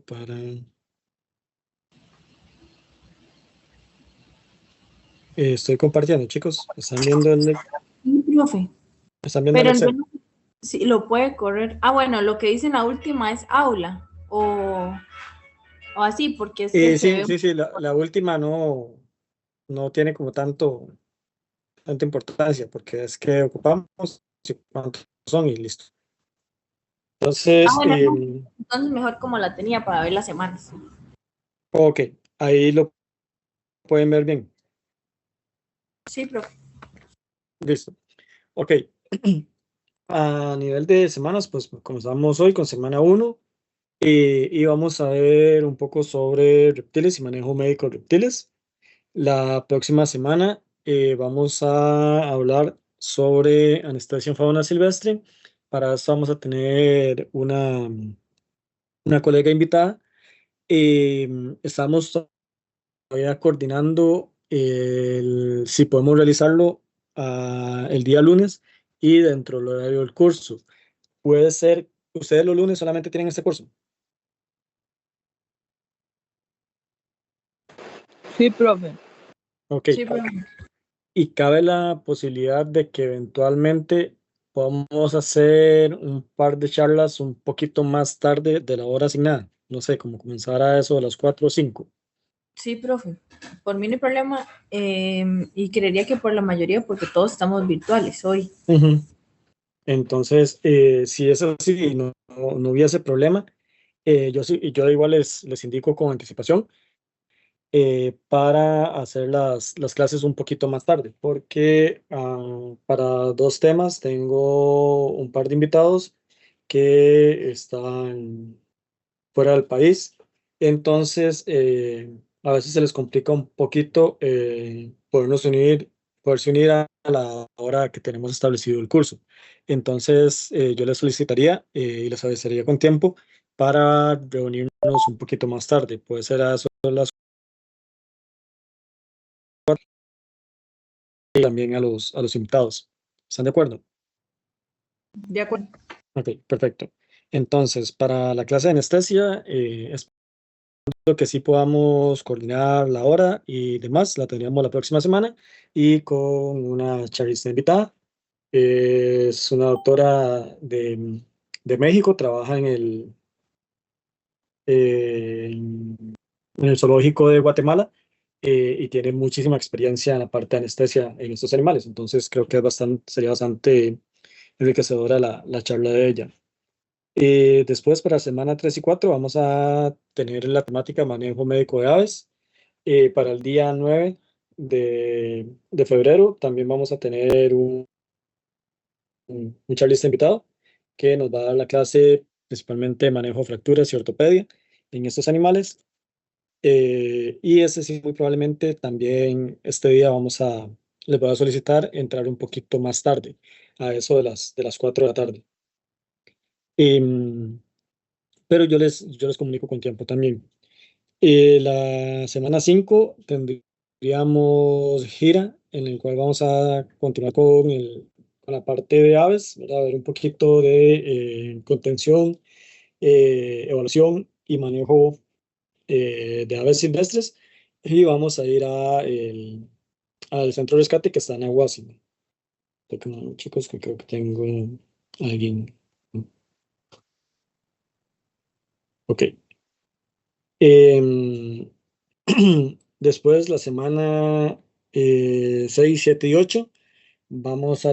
para... estoy compartiendo, chicos. ¿Están viendo Sí, profe. ¿están viendo el Pero Excel? no, sí, lo puede correr. Ah, bueno, lo que dice en la última es aula o así, porque es que se Sí, ve. sí, sí. La última no tiene como tanta importancia porque es que ocupamos y cuántos son y listo. Ah, Entonces, bueno, no. Entonces mejor como la tenía para ver las semanas. ok, ahí lo pueden ver bien. Sí, profe. Listo. Ok. A nivel de semanas, pues comenzamos hoy con semana 1 y vamos a ver un poco sobre reptiles y manejo médico de reptiles. La próxima semana vamos a hablar sobre anestesia en fauna silvestre. Para eso vamos a tener una colega invitada. Estamos todavía coordinando si podemos realizarlo el día lunes y dentro del horario del curso. Puede ser, ustedes los lunes solamente tienen este curso. Sí, profe. Ok. Sí, profe. Y cabe la posibilidad de que eventualmente podamos hacer un par de charlas un poquito más tarde de la hora asignada. No sé, como comenzar a eso a las 4 o 5. Sí, profe. Por mí no hay problema. Y creería que por la mayoría, porque todos estamos virtuales hoy. Ujú. Entonces, si es así, no hubiese problema. Yo igual les indico con anticipación para hacer las clases un poquito más tarde, porque para dos temas tengo un par de invitados que están fuera del país. Entonces, a veces se les complica un poquito poderse unir a la hora que tenemos establecido el curso. Entonces, yo les solicitaría y les avisaría con tiempo para reunirnos un poquito más tarde. Puede ser a eso de las y también a los invitados. ¿Están de acuerdo? De acuerdo. Ok, perfecto. Entonces, para la clase de anestesia, espero que sí podamos coordinar la hora y demás. La tendríamos la próxima semana y con una charlista invitada. Es una doctora de México, trabaja en el zoológico de Guatemala y tiene muchísima experiencia en la parte de anestesia en estos animales. Entonces, creo que sería bastante enriquecedora la charla de ella. Después, para semana 3 y 4 vamos a tener la temática manejo médico de aves. Para el día 9 de febrero también vamos a tener un charlista invitado que nos va a dar la clase principalmente de manejo de fracturas y ortopedia en estos animales. Y ese sí, muy probablemente también este día les voy a solicitar entrar un poquito más tarde, a eso de las 4 de la tarde. Em, pero yo les comunico con tiempo también. La semana 5 tendríamos gira en el cual vamos a continuar con la parte de aves, ¿verdad? A ver un poquito de contención, evaluación y manejo de aves silvestres y vamos a ir al centro de rescate que está en Aguasima. Chicos, que creo que tengo alguien. Ok. Em, Después, la semana 6, 7 y 8, vamos a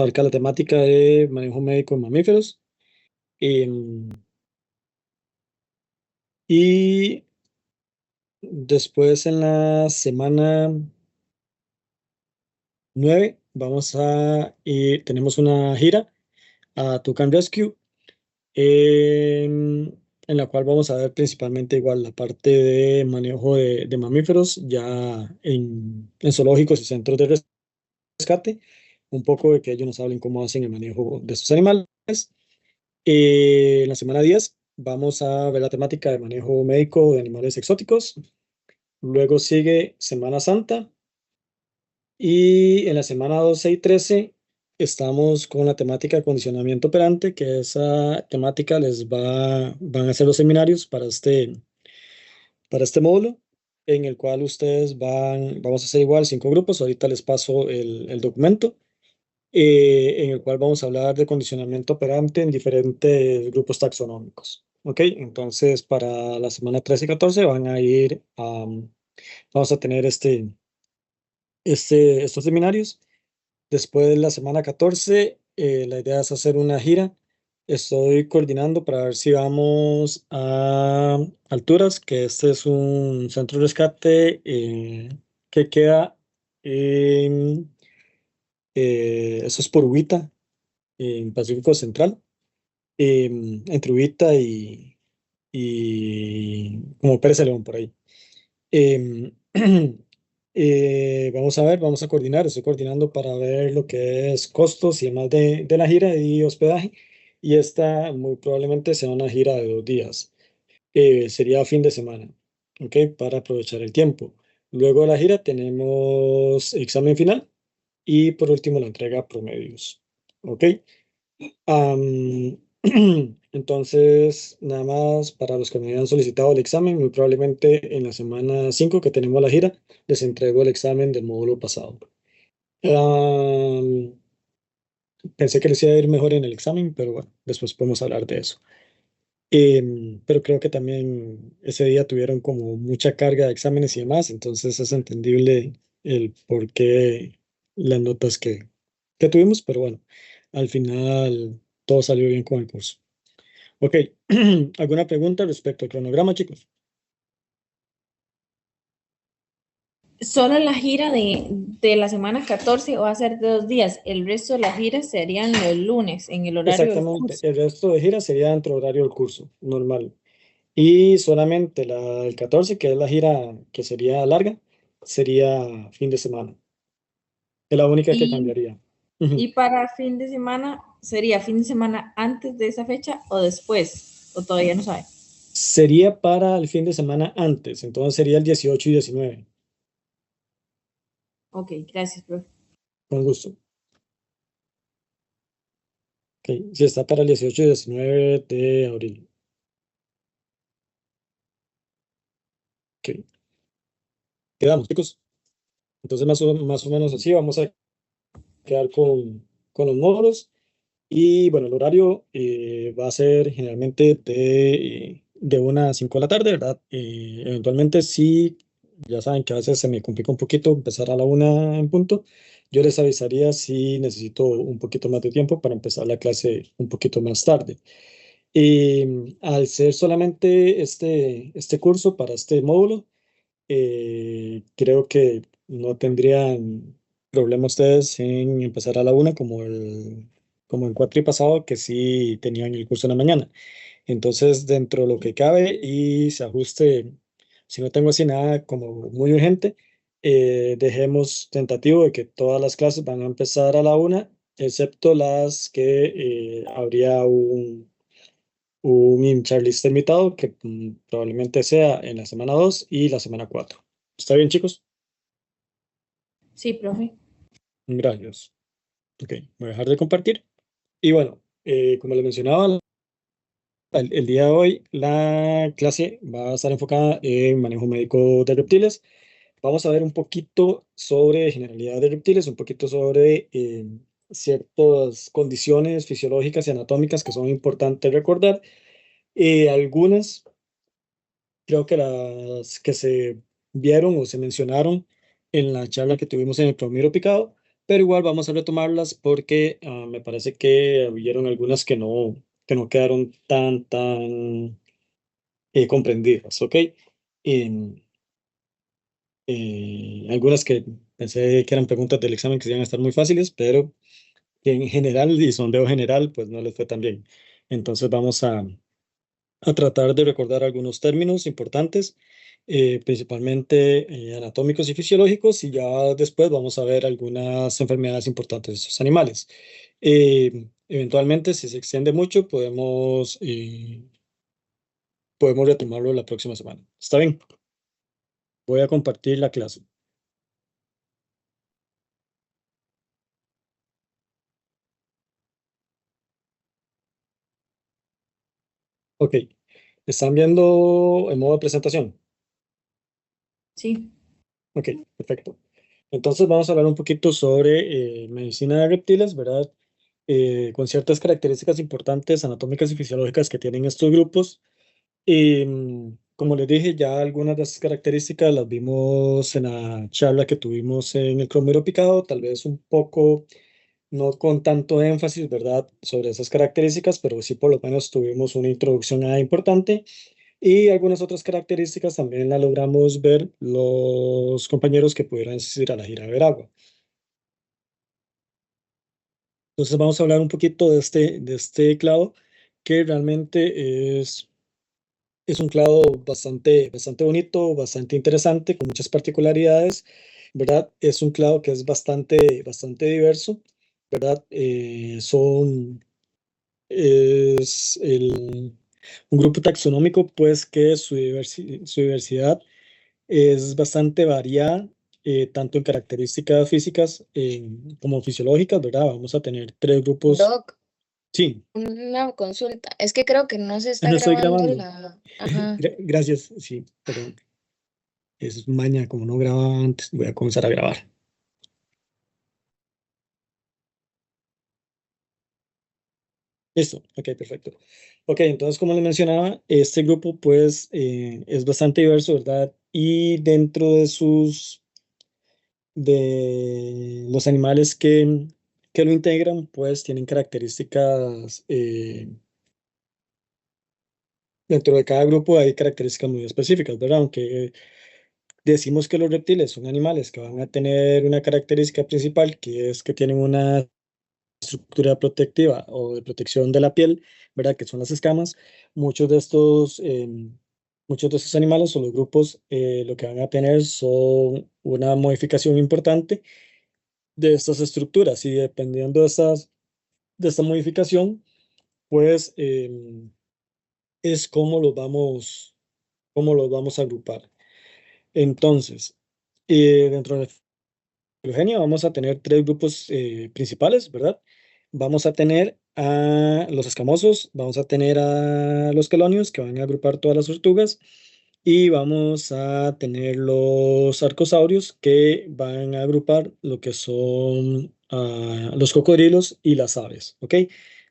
abarcar la temática de manejo médico en mamíferos. Em, y después, en la semana 9, tenemos una gira a Tucán Rescue, en la cual vamos a ver principalmente igual la parte de manejo de mamíferos ya en zoológicos y centros de rescate, un poco de que ellos nos hablen cómo hacen el manejo de estos animales. En la semana 10 vamos a ver la temática de manejo médico de animales exóticos. Luego sigue Semana Santa y en la semana 12 y 13 estamos con la temática de condicionamiento operante, que esa temática van a hacer los seminarios para este módulo, en el cual vamos a hacer igual 5 grupos. Ahorita les paso el documento, en el cual vamos a hablar de condicionamiento operante en diferentes grupos taxonómicos. ¿Ok? Entonces, para la semana 13 y 14 vamos a tener estos seminarios. Después de la semana 14, la idea es hacer una gira. Estoy coordinando para ver si vamos a Alturas, que este es un centro de rescate que queda en, eso es por Ubita, en Pacífico Central, entre Ubita y como Pérez León, por ahí. Em, vamos a ver, vamos a coordinar, estoy coordinando para ver lo que es costos y demás de la gira y hospedaje. Y esta muy probablemente sea una gira de 2 días. Sería fin de semana, ¿ok? Para aprovechar el tiempo. Luego de la gira tenemos examen final y por último la entrega promedios, ¿ok? Am, entonces, nada más para los que me habían solicitado el examen, muy probablemente en la semana 5 que tenemos la gira, les entrego el examen del módulo pasado. Am, Pensé que les iba a ir mejor en el examen, pero bueno, después podemos hablar de eso. Pero creo que también ese día tuvieron como mucha carga de exámenes y demás, entonces es entendible el por qué las notas que tuvimos, pero bueno, al final todo salió bien con el curso. Ok, ¿alguna pregunta respecto al cronograma, chicos? Solo la gira de la semana 14 va a ser de 2 días. El resto de las giras serían los lunes en el horario del Exactamente, curso. el resto de gira sería dentro del horario del curso, normal. Y solamente la del 14, que es la gira que sería larga, sería fin de semana. Es la única que Y, cambiaría. Ujú. y para fin de semana, ¿sería fin de semana antes de esa fecha o después? ¿O todavía no sabe? Sería para el fin de semana antes, entonces sería el 18 y 19. Ok, gracias, profe. Con gusto. Ok, si está para el 18 y 19 de abril. Ok, quedamos, chicos. Entonces, más o menos así vamos a quedar con los módulos. Y bueno, el horario va a ser generalmente de 1 a 5 de la tarde, ¿verdad? Eventualmente, sí, ya saben que a veces se me complica un poquito empezar a la 1 en punto. Yo les avisaría si necesito un poquito más de tiempo para empezar la clase un poquito más tarde. Al ser solamente este curso para este módulo, creo que no tendrían problema ustedes en empezar a la 1 como el cuatri pasado, que sí tenían el curso en la mañana. Entonces, dentro de lo que cabe y se ajuste, si no tengo así nada como muy urgente, dejemos tentativo de que todas las clases van a empezar a la 1, excepto las que habría un charlista invitado que probablemente sea en la semana 2 y la semana 4. ¿Está bien, chicos? Sí, profe. Gracias. Ok, voy a dejar de compartir. Y bueno, como les mencionaba, el día de hoy la clase va a estar enfocada en manejo médico de reptiles. Vamos a ver un poquito sobre generalidad de reptiles, un poquito sobre ciertas condiciones fisiológicas y anatómicas que son importantes recordar. Algunas creo que las que se vieron o se mencionaron en la charla que tuvimos en el Plomero Picado, pero igual vamos a retomarlas porque me parece que hubieron algunas que no quedaron tan comprendidas, ¿ok? En, algunas que pensé que eran preguntas del examen que iban a estar muy fáciles, pero que en general y sondeo general, pues no les fue tan bien. Entonces vamos a tratar de recordar algunos términos importantes, principalmente anatómicos y fisiológicos, y ya después vamos a ver algunas enfermedades importantes de estos animales. Eventualmente, si se extiende mucho, podemos retomarlo la próxima semana. ¿Está bien? Voy a compartir la clase. Ok, ¿están viendo el modo de presentación? Sí. Ok, perfecto. Entonces vamos a hablar un poquito sobre medicina de reptiles, ¿verdad? Con ciertas características importantes anatómicas y fisiológicas que tienen estos grupos. Y como les dije, ya algunas de esas características las vimos en la charla que tuvimos en el cromero picado, tal vez un poco, no con tanto énfasis, ¿verdad? Sobre esas características, pero sí por lo menos tuvimos una introducción importante. Y algunas otras características también las logramos ver los compañeros que pudieron asistir a la gira de Veragua. Entonces vamos a hablar un poquito de este clado, que realmente es un clado bastante bonito, bastante interesante, con muchas particularidades, ¿verdad? Es un clado que es bastante diverso, ¿verdad? Es un grupo taxonómico, pues que su diversidad es bastante variada, tanto en características físicas como fisiológicas, ¿verdad? Vamos a tener tres grupos. Doc, Sí, una consulta. Es que creo que no se está no estoy grabando grabando. la... Ajá. Gracias, sí, perdón. Es maña, como no grababa antes, voy a comenzar a grabar. Listo, ok, perfecto. Ok, entonces como les mencionaba, este grupo pues es bastante diverso, ¿verdad? Y dentro de los animales que lo integran, pues tienen características, dentro de cada grupo hay características muy específicas, ¿verdad? Aunque decimos que los reptiles son animales que van a tener una característica principal, que es que tienen una estructura protectiva o de protección de la piel, ¿verdad? Que son las escamas. Muchos de estos, muchos de estos animales o los grupos lo que van a tener son una modificación importante de estas estructuras y dependiendo de esta modificación, pues es cómo los vamos a agrupar. Entonces, dentro de Eugenia, vamos a tener tres grupos principales, ¿verdad? Vamos a tener a los escamosos, vamos a tener a los quelonios, que van a agrupar todas las tortugas, y vamos a tener los arcosaurios, que van a agrupar lo que son los cocodrilos y las aves, ¿ok?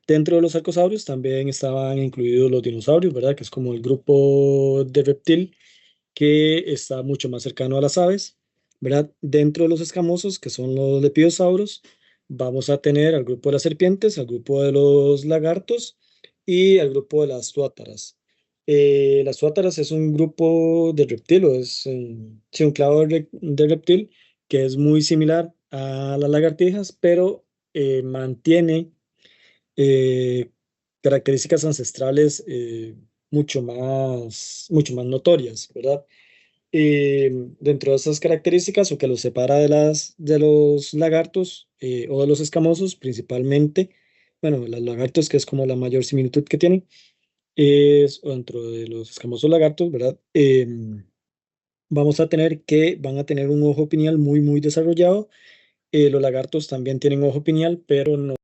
Dentro de los arcosaurios también estaban incluidos los dinosaurios, ¿verdad? Que es como el grupo de reptil que está mucho más cercano a las aves, ¿verdad? Dentro de los escamosos, que son los lepiosauros, vamos a tener al grupo de las serpientes, al grupo de los lagartos y al grupo de las tuátaras. Las tuátaras es un grupo de reptil, o es sí, un clado de reptil que es muy similar a las lagartijas, pero mantiene eh, características ancestrales mucho más notorias, ¿verdad? Dentro de esas características, o que los separa de los lagartos o de los escamosos, principalmente, bueno, los lagartos, que es como la mayor similitud que tienen, es o dentro de los escamosos lagartos, ¿verdad? Vamos a tener que van a tener un ojo pineal muy desarrollado. Los lagartos también tienen ojo pineal, pero no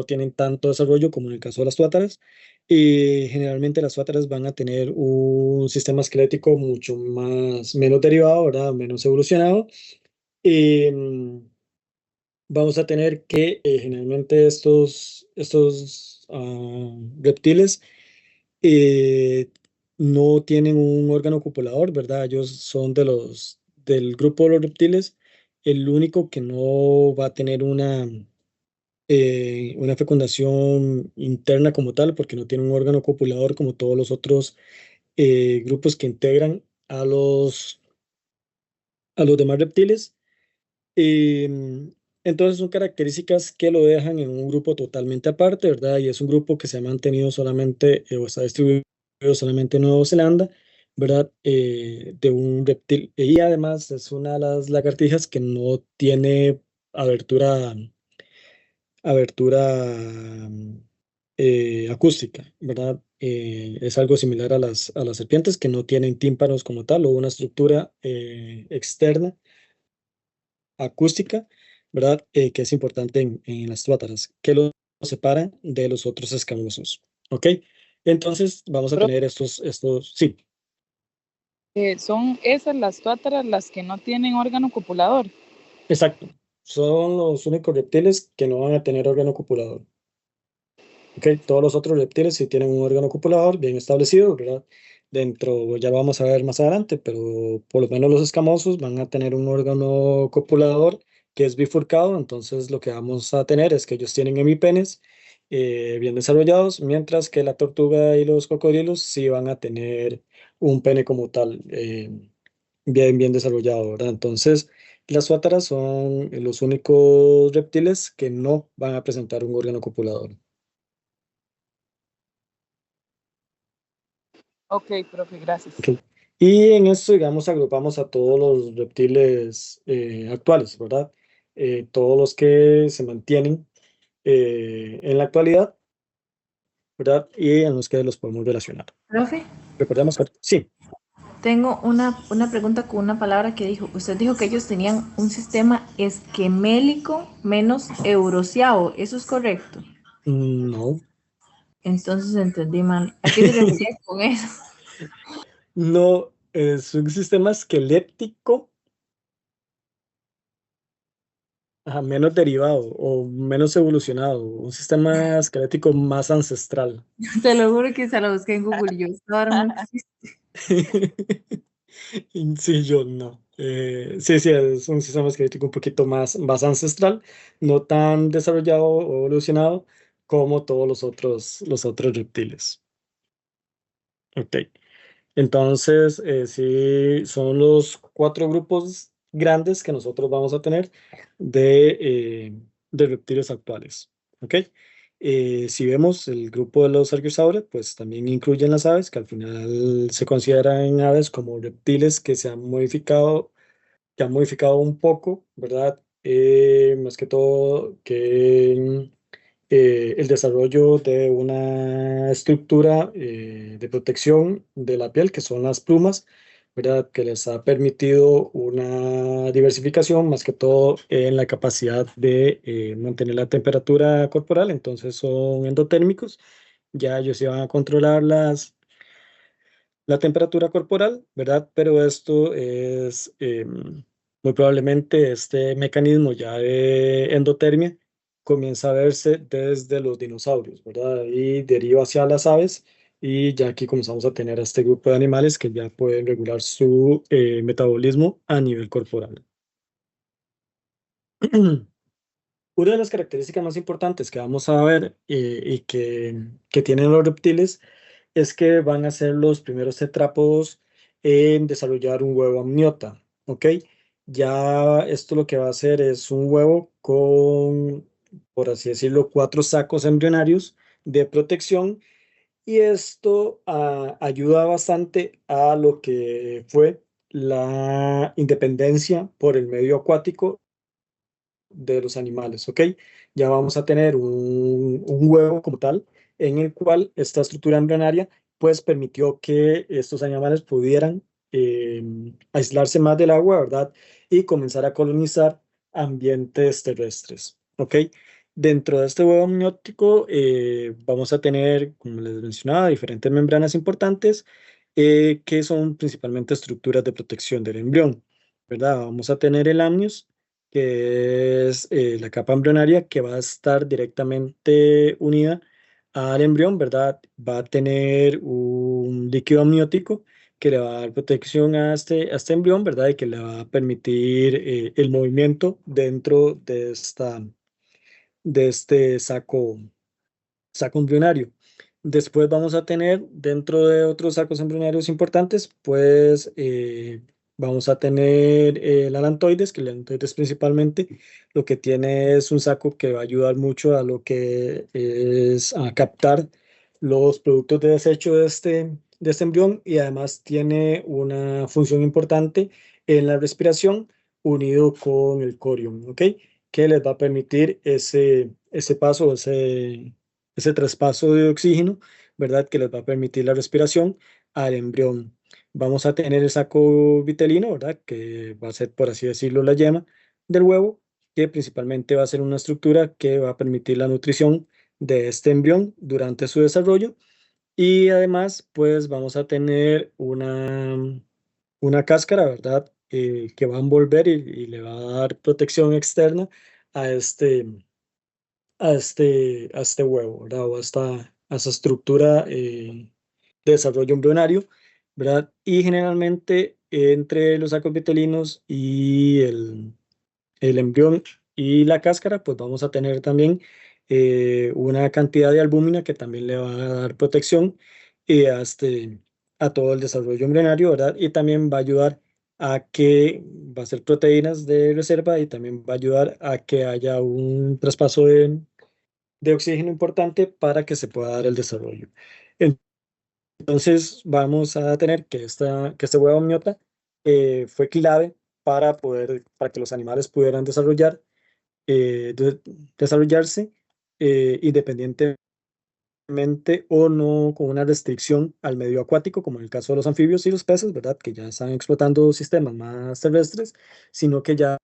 tienen tanto desarrollo como en el caso de las tuátaras. Y generalmente las tuátaras van a tener un sistema esquelético mucho menos derivado, ¿verdad? Menos evolucionado. Y vamos a tener que generalmente estos reptiles eh, no tienen un órgano copulador, ¿verdad? Ellos son del grupo de los reptiles, el único que no va a tener una fecundación interna como tal, porque no tiene un órgano copulador como todos los otros grupos que integran a los demás reptiles. Entonces son características que lo dejan en un grupo totalmente aparte, ¿verdad? Y es un grupo que se ha mantenido solamente o está distribuido solamente en Nueva Zelanda, ¿verdad? De un reptil. Y además es una de las lagartijas que no tiene abertura acústica, ¿verdad? Es algo similar a a las serpientes que no tienen tímpanos como tal o una estructura externa acústica, ¿verdad? Que es importante en las tuátaras, que lo separan de los otros escamosos, ¿ok? Entonces vamos a Profe, tener sí, son esas las tuátaras las que no tienen órgano copulador. exacto. Son los únicos reptiles que no van a tener órgano copulador. ¿Ok? Todos los otros reptiles sí tienen un órgano copulador bien establecido, ¿verdad? Dentro, ya lo vamos a ver más adelante, pero por lo menos los escamosos van a tener un órgano copulador que es bifurcado, entonces lo que vamos a tener es que ellos tienen hemipenes bien desarrollados, mientras que la tortuga y los cocodrilos sí van a tener un pene como tal bien desarrollado, ¿verdad? Entonces, las suátaras son los únicos reptiles que no van a presentar un órgano copulador. Ok, profe, gracias. Ok. Y en esto, digamos, agrupamos a todos los reptiles actuales, ¿verdad? Todos los que se mantienen en la actualidad, ¿verdad? Y en los que los podemos relacionar. Profe, Recordemos que, sí, tengo una pregunta con una palabra que dijo. Usted dijo que ellos tenían un sistema esquemélico menos euroseado. ¿Eso es correcto? no. Entonces entendí mal. ¿A qué se refería con eso? No, es un sistema esquelético, ajá, menos derivado o menos evolucionado, un sistema esquelético más ancestral. Te lo juro que se lo busqué en Google y yo. Esto ahora no existe. Sí, yo no. Sí, es un sistema esquelético un poquito más ancestral, no tan desarrollado o evolucionado como todos los otros reptiles. Ok. Entonces, sí, son los 4 grupos grandes que nosotros vamos a tener de reptiles actuales. ¿Ok? Si vemos el grupo de los argiosaurios, pues también incluyen las aves, que al final se consideran aves como reptiles que han modificado un poco, ¿verdad? Más que todo que el desarrollo de una estructura de protección de la piel, que son las plumas, ¿verdad? Que les ha permitido una diversificación, más que todo en la capacidad de mantener la temperatura corporal, entonces son endotérmicos, ya ellos iban a controlar la temperatura corporal, ¿verdad? Pero esto es muy probablemente este mecanismo ya de endotermia comienza a verse desde los dinosaurios, ¿verdad? Y deriva hacia las aves y ya aquí comenzamos a tener a este grupo de animales que ya pueden regular su metabolismo a nivel corporal. Una de las características más importantes que vamos a ver y que tienen los reptiles es que van a ser los primeros tetrápodos en desarrollar un huevo amniota, ¿ok? Ya esto lo que va a hacer es un huevo con, por así decirlo, 4 sacos embrionarios de protección y esto ayuda bastante a lo que fue la independencia por el medio acuático de los animales, ¿ok? Ya vamos a tener un huevo como tal, en el cual esta estructura embrionaria pues permitió que estos animales pudieran aislarse más del agua, ¿verdad? Y comenzar a colonizar ambientes terrestres, ¿ok? Dentro de este huevo amniótico vamos a tener, como les mencionaba, diferentes membranas importantes que son principalmente estructuras de protección del embrión, ¿verdad? Vamos a tener el amnios, que es la capa embrionaria que va a estar directamente unida al embrión, ¿verdad? Va a tener un líquido amniótico que le va a dar protección a este embrión, ¿verdad? Y que le va a permitir el movimiento dentro de este saco embrionario. Después vamos a tener dentro de otros sacos embrionarios importantes, pues vamos a tener el alantoides, que el alantoides principalmente lo que tiene es un saco que va a ayudar mucho a lo que es a captar los productos de desecho de este embrión y además tiene una función importante en la respiración unido con el corium, ¿ok? Que les va a permitir ese paso, ese traspaso de oxígeno, ¿verdad? Que les va a permitir la respiración al embrión. Vamos a tener el saco vitelino, ¿verdad? Que va a ser, por así decirlo, la yema del huevo, que principalmente va a ser una estructura que va a permitir la nutrición de este embrión durante su desarrollo. Y además, pues vamos a tener una cáscara, ¿verdad? Que va a envolver y le va a dar protección externa a este huevo, ¿verdad? O a esta estructura de desarrollo embrionario, ¿verdad? Y generalmente entre los sacos vitelinos y el embrión y la cáscara, pues vamos a tener también una cantidad de albúmina que también le va a dar protección a todo el desarrollo embrionario, ¿verdad? Y también va a ayudar a que va a ser proteínas de reserva y también va a ayudar a que haya un traspaso de oxígeno importante para que se pueda dar el desarrollo. Entonces vamos a tener que este huevo amniota fue clave para que los animales pudieran desarrollarse independientemente o no con una restricción al medio acuático, como en el caso de los anfibios y los peces, ¿verdad? Que ya están explotando sistemas más terrestres, sino que ya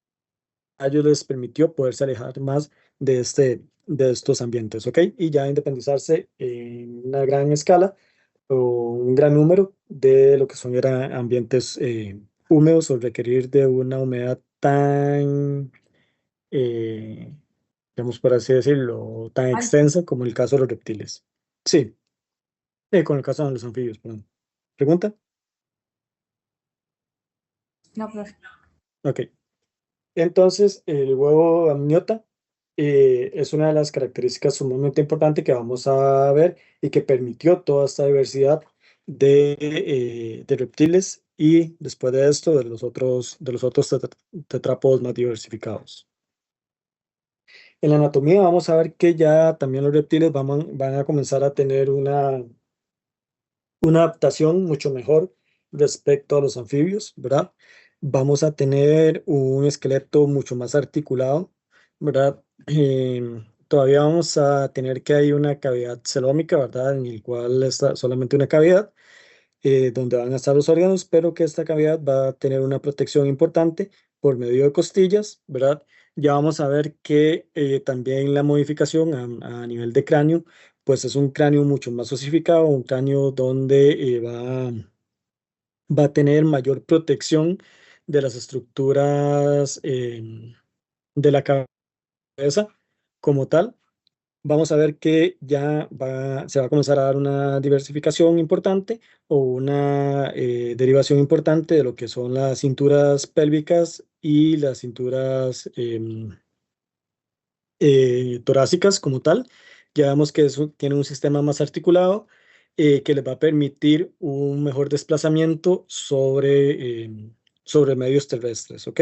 a ellos les permitió poderse alejar más de estos ambientes, ¿ok? Y ya independizarse en una gran escala o un gran número de lo que son eran ambientes húmedos o requerir de una humedad tan, eh, digamos por así decirlo, tan Alta. extensa como el caso de los reptiles. Sí, con el caso de los anfibios, perdón. ¿Pregunta? No, profe. Ok. Entonces, el huevo amniota es una de las características sumamente importantes que vamos a ver y que permitió toda esta diversidad de reptiles y después de esto de los otros tetrápodos más diversificados. En la anatomía vamos a ver que ya también los reptiles van a comenzar a tener una adaptación mucho mejor respecto a los anfibios, ¿verdad? Vamos a tener un esqueleto mucho más articulado, ¿verdad? Todavía vamos a tener que hay una cavidad celómica, ¿verdad? En el cual está solamente una cavidad donde van a estar los órganos, pero que esta cavidad va a tener una protección importante por medio de costillas, ¿verdad? Ya vamos a ver que también la modificación a nivel de cráneo, pues es un cráneo mucho más osificado, un cráneo donde va a tener mayor protección de las estructuras de la cabeza como tal. Vamos a ver que se va a comenzar a dar una diversificación importante o una derivación importante de lo que son las cinturas pélvicas y las cinturas torácicas como tal. Ya vemos que eso tiene un sistema más articulado que les va a permitir un mejor desplazamiento sobre medios terrestres, ¿ok?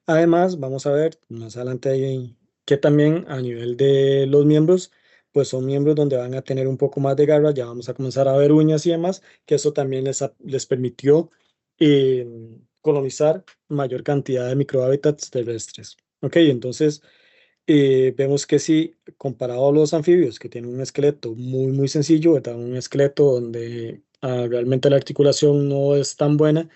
Además, vamos a ver más adelante ahí que también a nivel de los miembros, pues son miembros donde van a tener un poco más de garra, ya vamos a comenzar a ver uñas y demás, que eso también les permitió eh, colonizar mayor cantidad de microhábitats terrestres. Ok, entonces vemos que sí, comparado a los anfibios, que tienen un esqueleto muy, muy sencillo, ¿verdad? Un esqueleto donde realmente la articulación no es tan buena,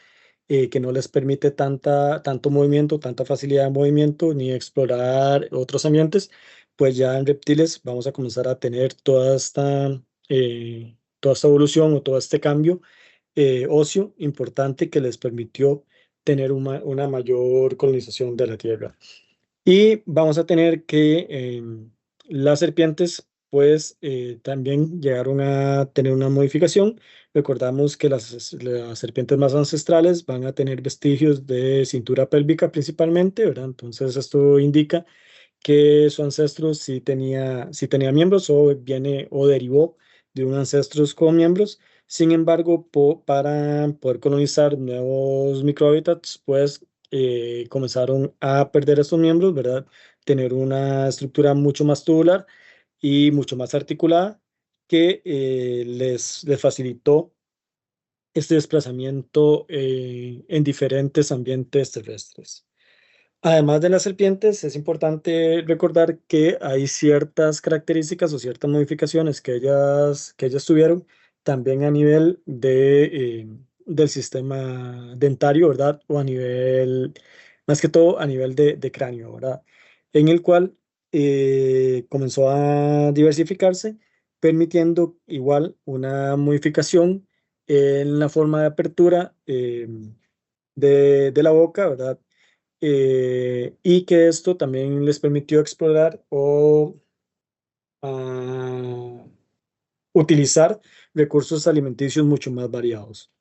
que no les permite tanto movimiento, tanta facilidad de movimiento, ni explorar otros ambientes, pues ya en reptiles vamos a comenzar a tener toda esta evolución o todo este cambio óseo importante que les permitió tener una mayor colonización de la Tierra. Y vamos a tener que las serpientes, pues también llegaron a tener una modificación. Recordamos que las serpientes más ancestrales van a tener vestigios de cintura pélvica principalmente, ¿verdad? Entonces esto indica que su ancestro sí tenía miembros o viene o derivó de un ancestro con miembros. Sin embargo, para poder colonizar nuevos microhábitats, pues comenzaron a perder estos miembros, ¿verdad? Tener una estructura mucho más tubular y mucho más articulada que les facilitó este desplazamiento en diferentes ambientes terrestres. Además de las serpientes, es importante recordar que hay ciertas características o ciertas modificaciones que ellas tuvieron también a nivel del sistema dentario, ¿verdad? O más que todo a nivel de cráneo, ¿verdad? En el cual comenzó a diversificarse permitiendo igual una modificación en la forma de apertura de la boca, ¿verdad? Y que esto también les permitió explorar o ah, utilizar recursos alimenticios mucho más variados.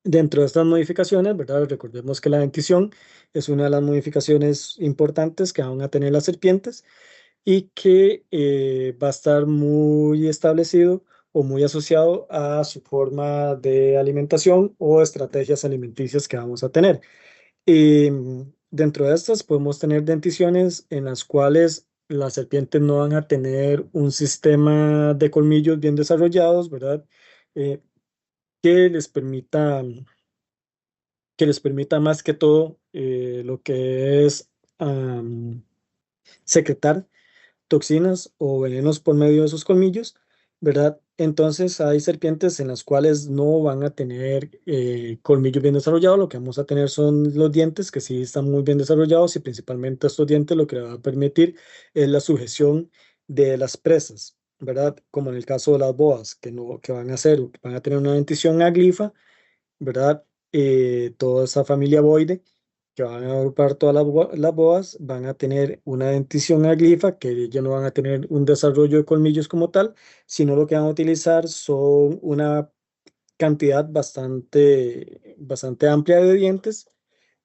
Dentro de estas modificaciones, ¿verdad? Recordemos que la dentición es una de las modificaciones importantes que van a tener las serpientes y que va a estar muy establecido o muy asociado a su forma de alimentación o estrategias alimenticias que vamos a tener. Dentro de estas podemos tener denticiones en las cuales las serpientes no van a tener un sistema de colmillos bien desarrollados, ¿verdad? Eh, que les permita, que les permita más que todo lo que es secretar toxinas o venenos por medio de sus colmillos, ¿verdad? Entonces hay serpientes en las cuales no van a tener colmillos bien desarrollados, lo que vamos a tener son los dientes que sí están muy bien desarrollados y principalmente estos dientes lo que va a permitir es la sujeción de las presas, ¿verdad? Como en el caso de las boas, que, no, que van a hacer, van a tener una dentición aglifa, ¿verdad? Toda esa familia boide que van a agrupar todas las boas, van a tener una dentición aglifa, que ya no van a tener un desarrollo de colmillos como tal, sino lo que van a utilizar son una cantidad bastante amplia de dientes,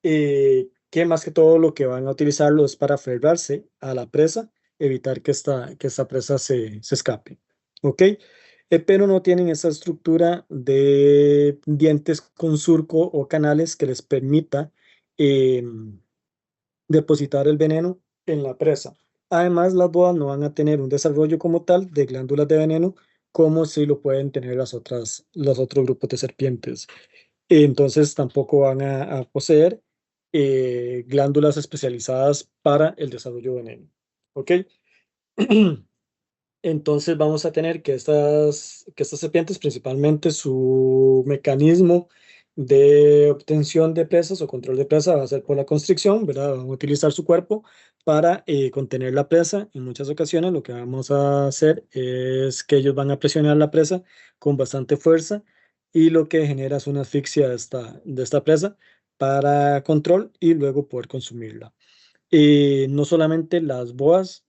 que más que todo lo que van a utilizarlo es para aferrarse a la presa, evitar que esta presa se escape. ¿Ok? Pero no tienen esa estructura de dientes con surco o canales que les permita depositar el veneno en la presa. Además, las boas no van a tener un desarrollo como tal de glándulas de veneno como si lo pueden tener los otros grupos de serpientes. Entonces, tampoco van a poseer glándulas especializadas para el desarrollo de veneno. ¿Ok? Entonces vamos a tener que estas serpientes, principalmente su mecanismo de obtención de presas o control de presa va a ser por la constricción, ¿verdad? Van a utilizar su cuerpo para contener la presa. En muchas ocasiones lo que vamos a hacer es que ellos van a presionar la presa con bastante fuerza y lo que genera es una asfixia de esta presa para control y luego poder consumirla. No solamente las boas.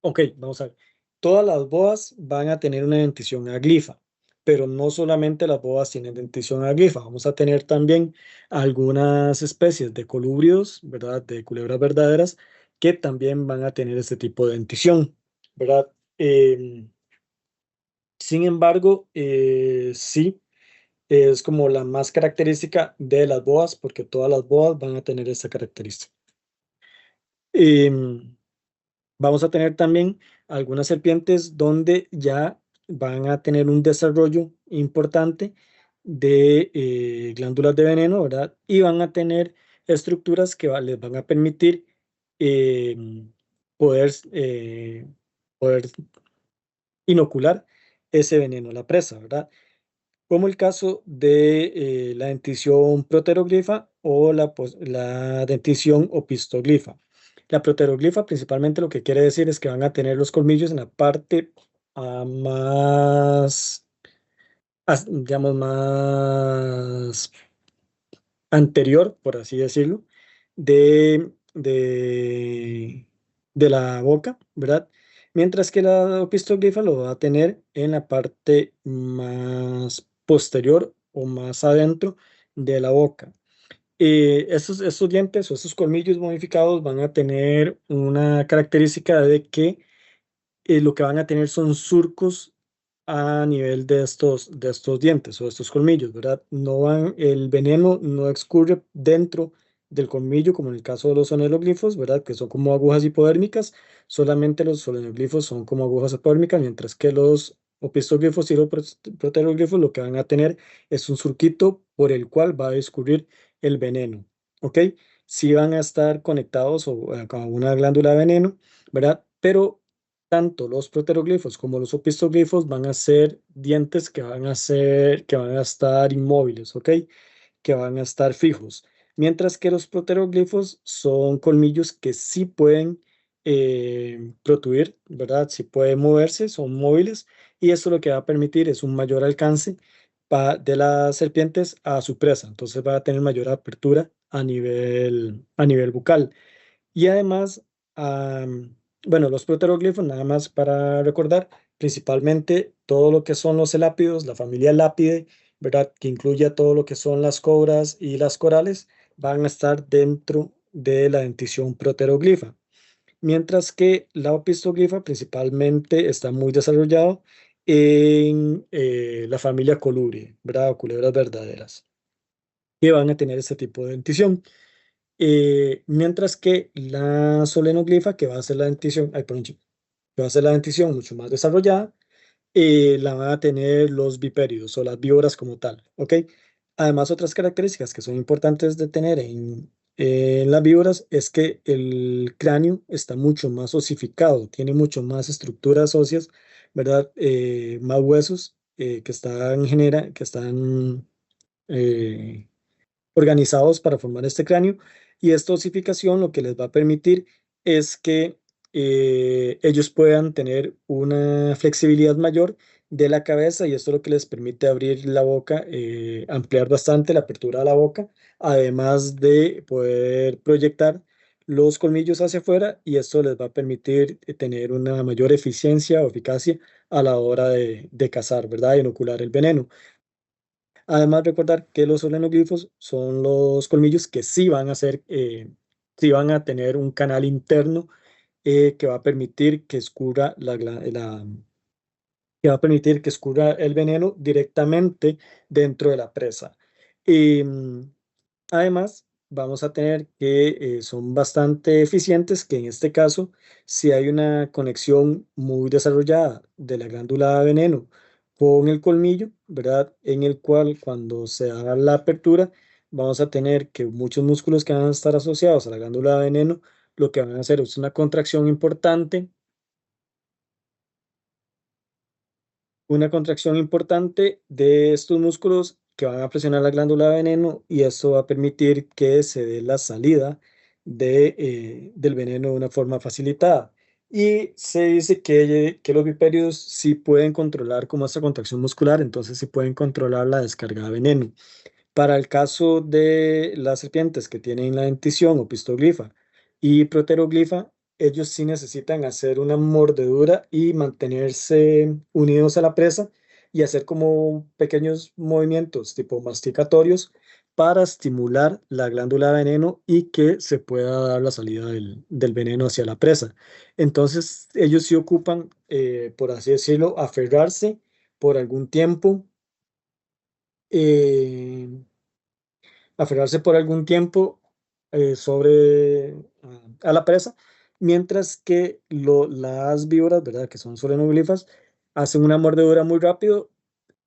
Ok, vamos a ver. Todas las boas van a tener una dentición aglifa, pero no solamente las boas tienen dentición aglifa. Vamos a tener también algunas especies de colúbridos, ¿verdad? De culebras verdaderas, que también van a tener este tipo de dentición, ¿verdad? Sin embargo, sí, es como la más característica de las boas, porque todas las boas van a tener esta característica. Em, Vamos a tener también algunas serpientes donde ya van a tener un desarrollo importante de glándulas de veneno, ¿verdad? Y van a tener estructuras que les van a permitir eh, poder, poder inocular ese veneno a la presa, ¿verdad? Como el caso de la dentición proteroglifa o la dentición opistoglifa. La proteroglifa principalmente lo que quiere decir es que van a tener los colmillos en la parte más, digamos, más anterior, por así decirlo, de la boca, ¿verdad? Mientras que la opistoglifa lo va a tener en la parte más posterior o más adentro de la boca. Estos dientes o estos colmillos modificados van a tener una característica de que lo que van a tener son surcos a nivel de estos dientes o de estos colmillos, ¿verdad? El veneno no excurre dentro del colmillo, como en el caso de los soneloglifos, ¿verdad? Que son como agujas hipodérmicas, solamente los soneloglifos son como agujas hipodérmicas, mientras que los opistoglifos y los proteroglifos lo que van a tener es un surquito por el cual va a escurrir el veneno, ¿ok? Sí van a estar conectados a una glándula de veneno, ¿verdad? Pero tanto los proteroglifos como los opistoglifos van a ser dientes que van a estar inmóviles, ¿ok? Que van a estar fijos. Mientras que los proteroglifos son colmillos que sí pueden protuir, ¿verdad? Sí pueden moverse, son móviles y esto lo que va a permitir es un mayor alcance de las serpientes a su presa, entonces va a tener mayor apertura a nivel bucal. Y además, bueno, los proteroglifos, nada más para recordar, principalmente todo lo que son los elápidos, la familia Lápide, ¿verdad? Que incluye a todo lo que son las cobras y las corales, van a estar dentro de la dentición proteroglifa. Mientras que la opistoglifa principalmente está muy desarrollado en la familia Colubriae, ¿verdad? O culebras verdaderas, que van a tener este tipo de dentición. Mientras que la solenoglifa, que va a ser la dentición, ay, perdón, chico, que va a ser la dentición mucho más desarrollada, la van a tener los vipéridos o las víboras como tal, ¿ok? Además, otras características que son importantes de tener en las víboras es que el cráneo está mucho más osificado, tiene mucho más estructuras óseas, ¿verdad? Más huesos que están eh, organizados para formar este cráneo, y esta osificación lo que les va a permitir es que ellos puedan tener una flexibilidad mayor de la cabeza, y esto es lo que les permite abrir la boca, ampliar bastante la apertura de la boca, además de poder proyectar los colmillos hacia afuera, y esto les va a permitir tener una mayor eficiencia o eficacia a la hora de cazar, ¿verdad? Y inocular el veneno. Además, recordar que los solenoglifos son los colmillos que sí van a tener un canal interno que va a permitir que escurra que va a permitir que escurra el veneno directamente dentro de la presa. Y, además, vamos a tener que son bastante eficientes, que en este caso, si hay una conexión muy desarrollada de la glándula de veneno con el colmillo, ¿verdad? En el cual cuando se haga la apertura, vamos a tener que muchos músculos que van a estar asociados a la glándula de veneno, lo que van a hacer es una contracción importante de estos músculos que van a presionar la glándula de veneno, y esto va a permitir que se dé la salida del veneno de una forma facilitada. Y se dice que los vipéridos sí pueden controlar como esta contracción muscular, entonces sí pueden controlar la descarga de veneno. Para el caso de las serpientes que tienen la dentición o pistoglifa y proteroglifa, ellos sí necesitan hacer una mordedura y mantenerse unidos a la presa y hacer como pequeños movimientos tipo masticatorios para estimular la glándula de veneno y que se pueda dar la salida del veneno hacia la presa. Entonces, ellos sí ocupan, por así decirlo, aferrarse por algún tiempo. eh, Aferrarse por algún tiempo a la presa, mientras que las víboras, ¿verdad? Que son solenoglifas, hacen una mordedura muy rápido,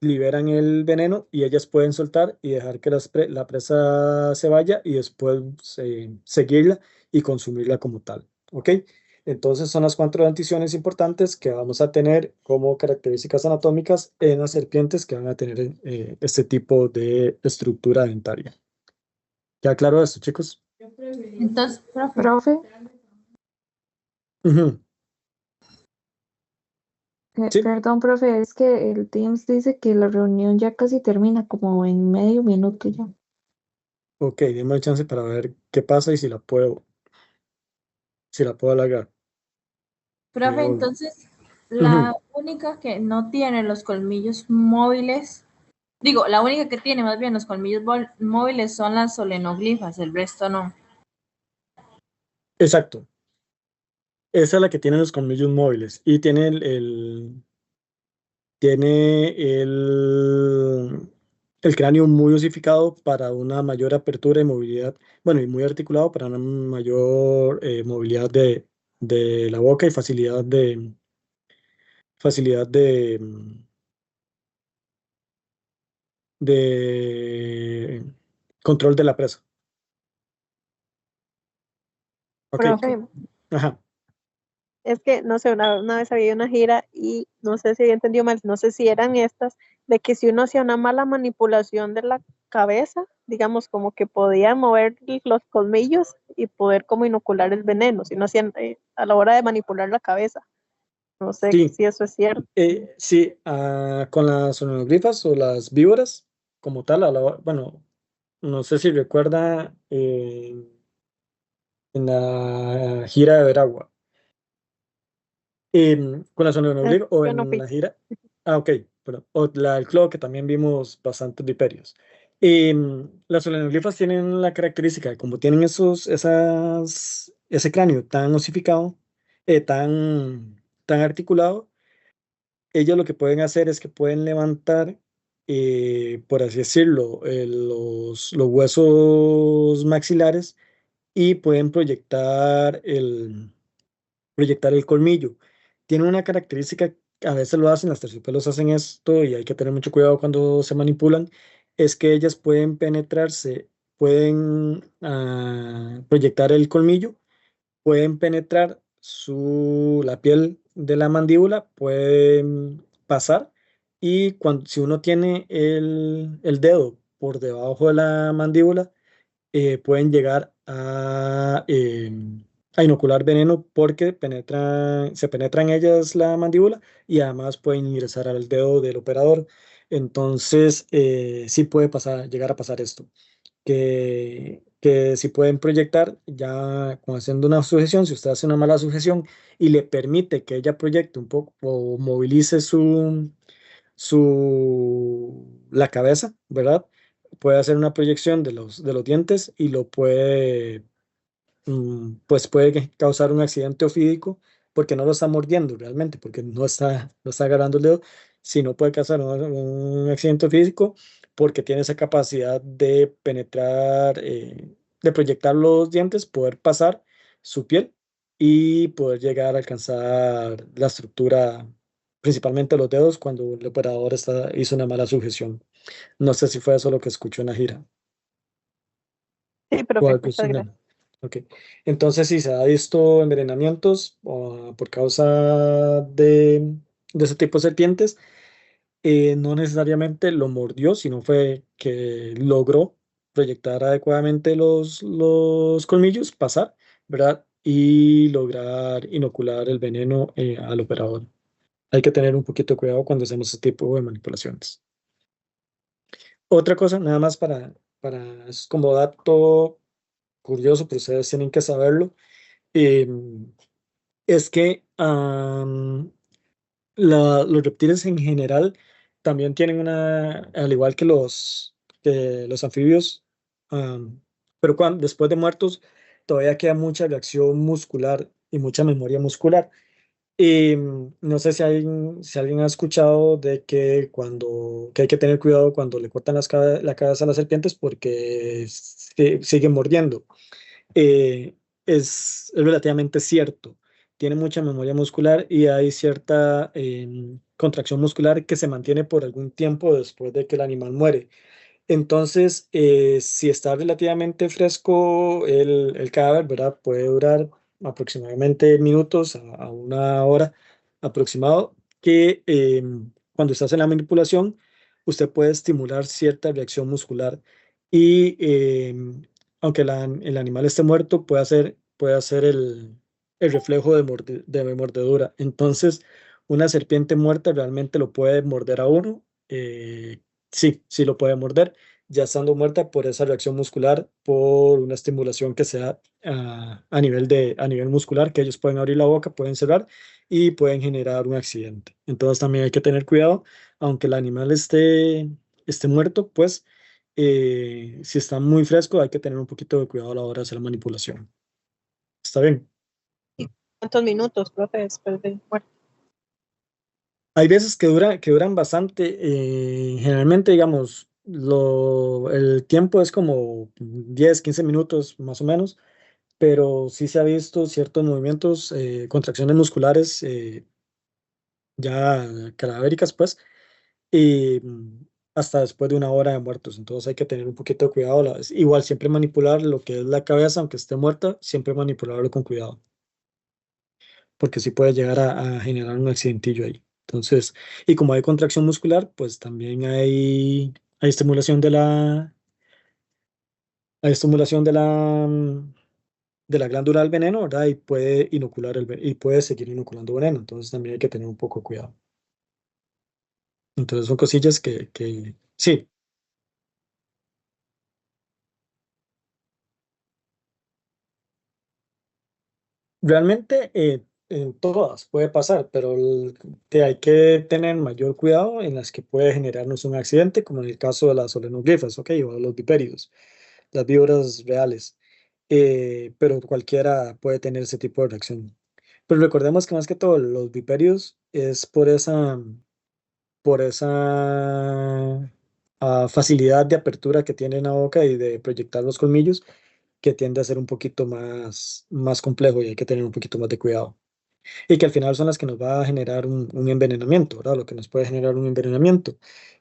liberan el veneno y ellas pueden soltar y dejar que la presa se vaya, y después seguirla y consumirla como tal, ¿ok? Entonces son las cuatro denticiones importantes que vamos a tener como características anatómicas en las serpientes que van a tener este tipo de estructura dentaria. ¿Ya claro esto, chicos? Entonces, profe, Profe, Ujú. Sí, perdón, profe, es que el Teams dice que la reunión ya casi termina, como en medio minuto ya. ok, déme el chance para ver qué pasa y si la puedo alargar. profe, Hagámoslo. entonces la Ujú. única que no tiene los colmillos móviles, digo, la única que tiene más bien los colmillos móviles son las solenoglifas, el resto no. Exacto. Esa es la que tiene los colmillos móviles y tiene tiene el cráneo muy osificado para una mayor apertura y movilidad, bueno, y muy articulado para una mayor movilidad de la boca y facilidad de control de la presa. Ok, Ok. Profe, ajá. es que no sé, una vez había una gira y no sé si había entendido mal, no sé si eran estas, de que si uno hacía una mala manipulación de la cabeza, digamos como que podía mover los colmillos y poder como inocular el veneno, si no hacían a la hora de manipular la cabeza. No sé Sí, si eso es cierto. sí, con las oronogrifas o las víboras como tal, bueno, no sé si recuerda en la gira de Veragua. Con la sonogrifía o Yo no en fui. la gira. Ah, ok, perdón. O la del Clo, que también vimos bastantes viperios. Las solenoglifas tienen la característica de como tienen ese cráneo tan osificado, tan articulado, ellos lo que pueden hacer es que pueden levantar, por así decirlo, los huesos maxilares y pueden proyectar el colmillo. Tiene una característica, a veces lo hacen, las terciopelos hacen esto y hay que tener mucho cuidado cuando se manipulan, es que ellas pueden penetrarse, pueden proyectar el colmillo, pueden penetrar la piel de la mandíbula, pueden pasar y si uno tiene el dedo por debajo de la mandíbula, pueden llegar a inocular veneno porque se penetra en ellas la mandíbula y además pueden ingresar al dedo del operador. Entonces, sí puede llegar a pasar esto, que si pueden proyectar, ya con haciendo una sujeción, si usted hace una mala sujeción y le permite que ella proyecte un poco o movilice la cabeza, ¿verdad? Puede hacer una proyección de los dientes y pues puede causar un accidente ofídico porque no lo está mordiendo realmente, porque no está agarrando el dedo, sino puede causar un accidente físico porque tiene esa capacidad de penetrar, de proyectar los dientes, poder pasar su piel y poder llegar a alcanzar la estructura, principalmente los dedos, cuando el operador hizo una mala sujeción. No sé si fue eso lo que escuchó en la gira Sí, o profe, algo muchas similar. gracias. Ok. Entonces, si se ha visto envenenamientos por causa de ese tipo de serpientes, no necesariamente lo mordió, sino fue que logró proyectar adecuadamente los colmillos, pasar, ¿verdad? Y lograr inocular el veneno al operador. Hay que tener un poquito de cuidado cuando hacemos ese tipo de manipulaciones. Otra cosa, nada más es como dato curioso, pero ustedes tienen que saberlo, eh, es que los reptiles en general también tienen al igual que los anfibios, pero después de muertos todavía queda mucha reacción muscular y mucha memoria muscular. Y no sé si alguien ha escuchado de que hay que tener cuidado cuando le cortan la cabeza a las serpientes porque siguen mordiendo. Es relativamente cierto. Tiene mucha memoria muscular y hay cierta contracción muscular que se mantiene por algún tiempo después de que el animal muere. Entonces, si está relativamente fresco el cadáver, ¿verdad? Puede durar aproximadamente minutos a una hora aproximado, que cuando estás en la manipulación, usted puede estimular cierta reacción muscular y aunque el animal esté muerto, puede hacer el reflejo de mordedura. Entonces, una serpiente muerta realmente lo puede morder a uno. Sí, sí lo puede morder ya estando muerta por esa reacción muscular, por una estimulación que sea a nivel muscular, que ellos pueden abrir la boca, pueden cerrar y pueden generar un accidente. Entonces también hay que tener cuidado, aunque el animal esté muerto, pues si está muy fresco hay que tener un poquito de cuidado a la hora de hacer la manipulación. ¿Está bien? ¿Y cuántos minutos, profe, después de muerte? Hay veces que duran bastante, generalmente, digamos, el tiempo es como 10, 15 minutos más o menos, pero sí se ha visto ciertos movimientos, contracciones musculares ya cadavéricas, pues, y hasta después de una hora de muertos. Entonces hay que tener un poquito de cuidado. Igual siempre manipular lo que es la cabeza, aunque esté muerta, siempre manipularlo con cuidado, porque sí puede llegar a generar un accidentillo ahí. Entonces, y como hay contracción muscular, pues también hay estimulación de la de la glándula del veneno, ¿verdad? Y puede inocular y puede seguir inoculando veneno. Entonces también hay que tener un poco de cuidado. Entonces son cosillas que sí, realmente en todas puede pasar, pero hay que tener mayor cuidado en las que puede generarnos un accidente, como en el caso de las solenoglifas, ¿ok? O de los viperios, las víboras reales. Pero cualquiera puede tener ese tipo de reacción. Pero recordemos que más que todo los viperios es por esa facilidad de apertura que tiene en la boca y de proyectar los colmillos, que tiende a ser un poquito más complejo y hay que tener un poquito más de cuidado. Y que al final son las que nos va a generar un envenenamiento, ¿verdad? Lo que nos puede generar un envenenamiento.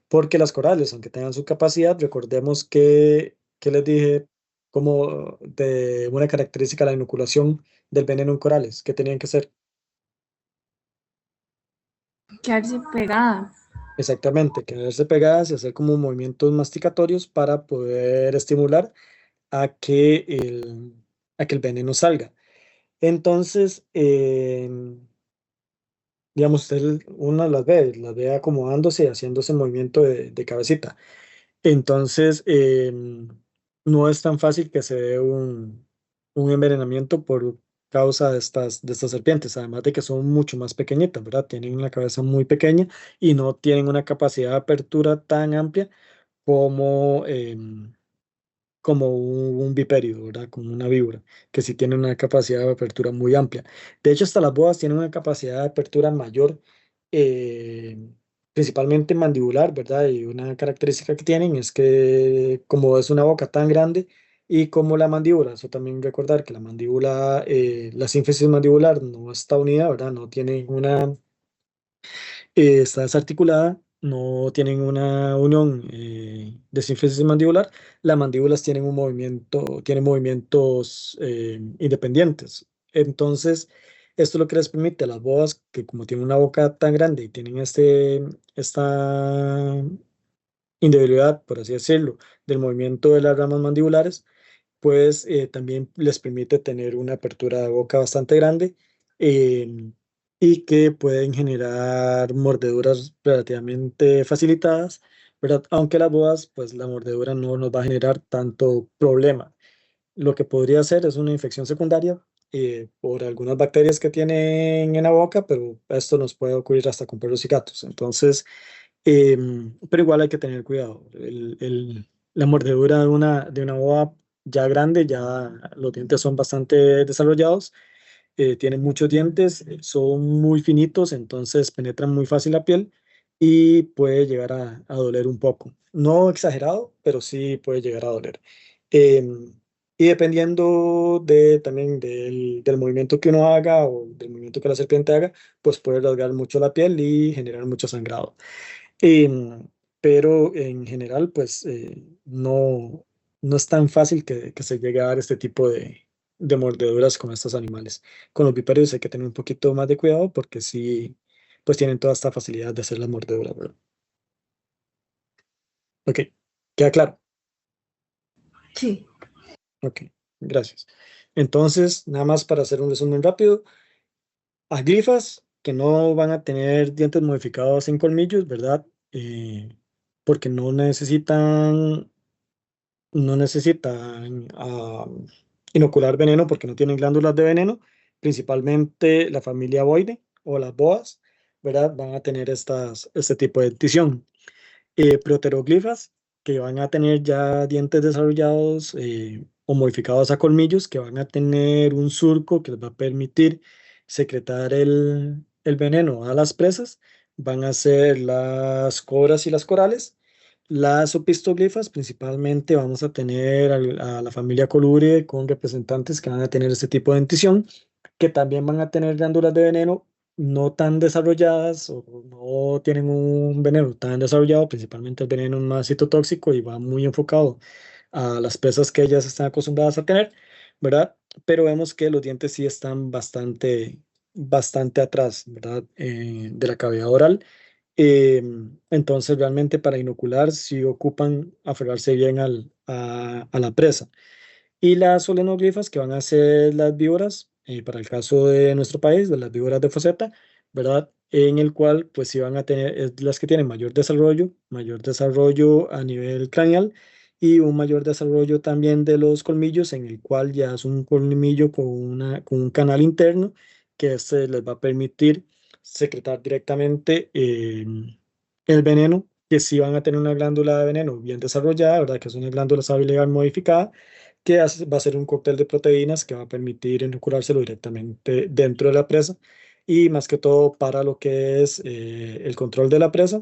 Porque las corales, aunque tengan su capacidad, recordemos que les dije como de una característica de la inoculación del veneno en corales, que tenían que ser Quedarse pegada. exactamente, quedarse pegadas y hacer como movimientos masticatorios para poder estimular a que el veneno salga. Entonces, digamos, usted una las ve acomodándose y haciéndose movimiento de cabecita. Entonces, no es tan fácil que se dé un envenenamiento por causa de estas serpientes, además de que son mucho más pequeñitas, ¿verdad? Tienen una cabeza muy pequeña y no tienen una capacidad de apertura tan amplia como, como un viperio, ¿verdad? Como una víbora, que sí tiene una capacidad de apertura muy amplia. De hecho, hasta las boas tienen una capacidad de apertura mayor, eh, principalmente mandibular, ¿verdad? Y una característica que tienen es que como es una boca tan grande y como la mandíbula, eso también recordar que la mandíbula, la sínfisis mandibular no está unida, ¿verdad? No tiene está desarticulada, no tienen una unión de sínfisis mandibular. Las mandíbulas tienen un movimiento, tienen movimientos independientes. Entonces, esto es lo que les permite a las boas, que como tienen una boca tan grande y tienen esta individualidad, por así decirlo, del movimiento de las ramas mandibulares, pues también les permite tener una apertura de boca bastante grande, y que pueden generar mordeduras relativamente facilitadas, ¿verdad? Aunque las boas, pues la mordedura no nos va a generar tanto problema. Lo que podría ser es una infección secundaria por algunas bacterias que tienen en la boca, pero esto nos puede ocurrir hasta con perros y gatos. Entonces, pero igual hay que tener cuidado. La mordedura de una boa ya grande, ya los dientes son bastante desarrollados, tienen muchos dientes, son muy finitos, entonces penetran muy fácil la piel y puede llegar a doler un poco. No exagerado, pero sí puede llegar a doler. Em, y dependiendo también del movimiento que uno haga o del movimiento que la serpiente haga, pues puede rasgar mucho la piel y generar mucho sangrado. Em, pero en general, pues no es tan fácil que se llegue a dar este tipo de mordeduras con estos animales. Con los viperios hay que tener un poquito más de cuidado porque sí, pues tienen toda esta facilidad de hacer las mordeduras, ¿verdad? Ok, queda claro. Sí. Ok, gracias. Entonces, nada más para hacer un resumen rápido, a glifas que no van a tener dientes modificados en colmillos, ¿verdad? Porque no necesitan inocular veneno porque no tienen glándulas de veneno, principalmente la familia Boide o las boas, ¿verdad? Van a tener este tipo de dentición. Proteroglifas que van a tener ya dientes desarrollados o modificados a colmillos, que van a tener un surco que les va a permitir secretar el veneno a las presas, van a ser las cobras y las corales. Las opistoglifas, principalmente vamos a tener a la familia Colubre con representantes que van a tener este tipo de dentición, que también van a tener glándulas de veneno no tan desarrolladas o no tienen un veneno tan desarrollado, principalmente el veneno más citotóxico y va muy enfocado a las presas que ellas están acostumbradas a tener, ¿verdad? Pero vemos que los dientes sí están bastante atrás, ¿verdad? De la cavidad oral. Entonces, realmente para inocular sí ocupan aferrarse bien a la presa. y las solenogrifas, que van a ser las víboras, para el caso de nuestro país, de las víboras de Foceta, ¿verdad? En el cual, pues, sí van a tener, es las que tienen mayor desarrollo a nivel craneal y un mayor desarrollo también de los colmillos, en el cual ya es un colmillo con un canal interno que este les va a permitir secretar directamente el veneno, que sí van a tener una glándula de veneno bien desarrollada, ¿verdad? Que es una glándula salivar modificada, que va a ser un cóctel de proteínas que va a permitir inoculárselo directamente dentro de la presa y más que todo para lo que es el control de la presa.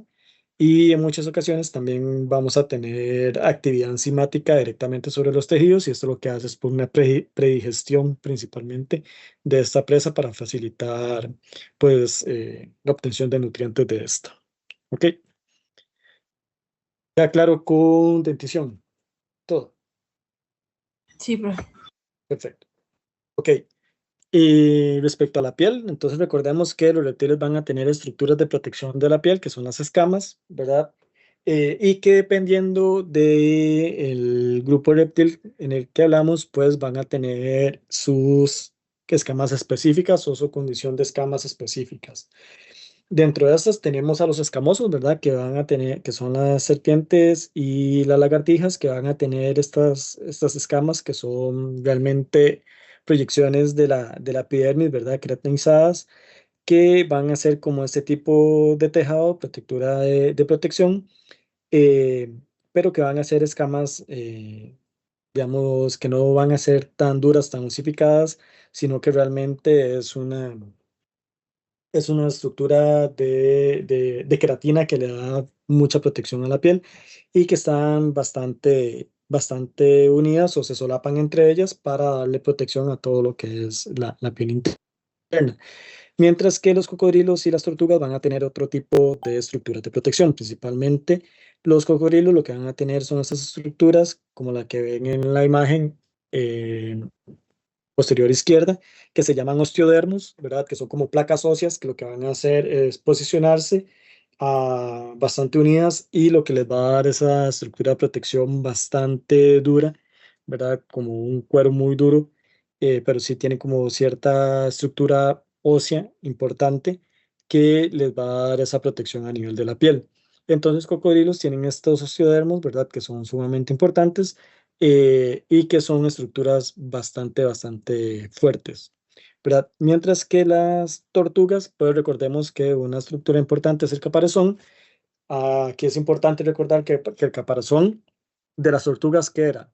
Y en muchas ocasiones también vamos a tener actividad enzimática directamente sobre los tejidos y esto lo que hace es por una predigestión principalmente de esta presa para facilitar pues la obtención de nutrientes de esta. ¿Ok? Ya claro con dentición. Todo. Sí, profe. Perfecto. Ok. Y respecto a la piel, entonces recordemos que los reptiles van a tener estructuras de protección de la piel, que son las escamas, ¿verdad? Y que dependiendo del grupo reptil en el que hablamos, pues van a tener sus escamas específicas o su condición de escamas específicas. Dentro de estas tenemos a los escamosos, ¿verdad? Que van a tener, que son las serpientes y las lagartijas, que van a tener estas escamas que son realmente proyecciones de la epidermis, ¿verdad? Queratinizadas, que van a ser como este tipo de tejado, protectura de protección, eh, pero que van a ser escamas, digamos, que no van a ser tan duras, tan osificadas, sino que realmente es una estructura de queratina que le da mucha protección a la piel y que están bastante unidas o se solapan entre ellas para darle protección a todo lo que es la piel interna. Mientras que los cocodrilos y las tortugas van a tener otro tipo de estructuras de protección. Principalmente los cocodrilos lo que van a tener son estas estructuras como la que ven en la imagen, eh, posterior izquierda, que se llaman osteodermos, ¿verdad? Que son como placas óseas que lo que van a hacer es posicionarse bastante unidas y lo que les va a dar esa estructura de protección bastante dura, ¿verdad? Como un cuero muy duro, pero sí tiene como cierta estructura ósea importante que les va a dar esa protección a nivel de la piel. Entonces, cocodrilos tienen estos osteodermos, ¿verdad? Que son sumamente importantes, y que son estructuras bastante fuertes, ¿verdad? Mientras que las tortugas, pues recordemos que una estructura importante es el caparazón. Aquí es importante recordar que el caparazón de las tortugas, ¿qué era?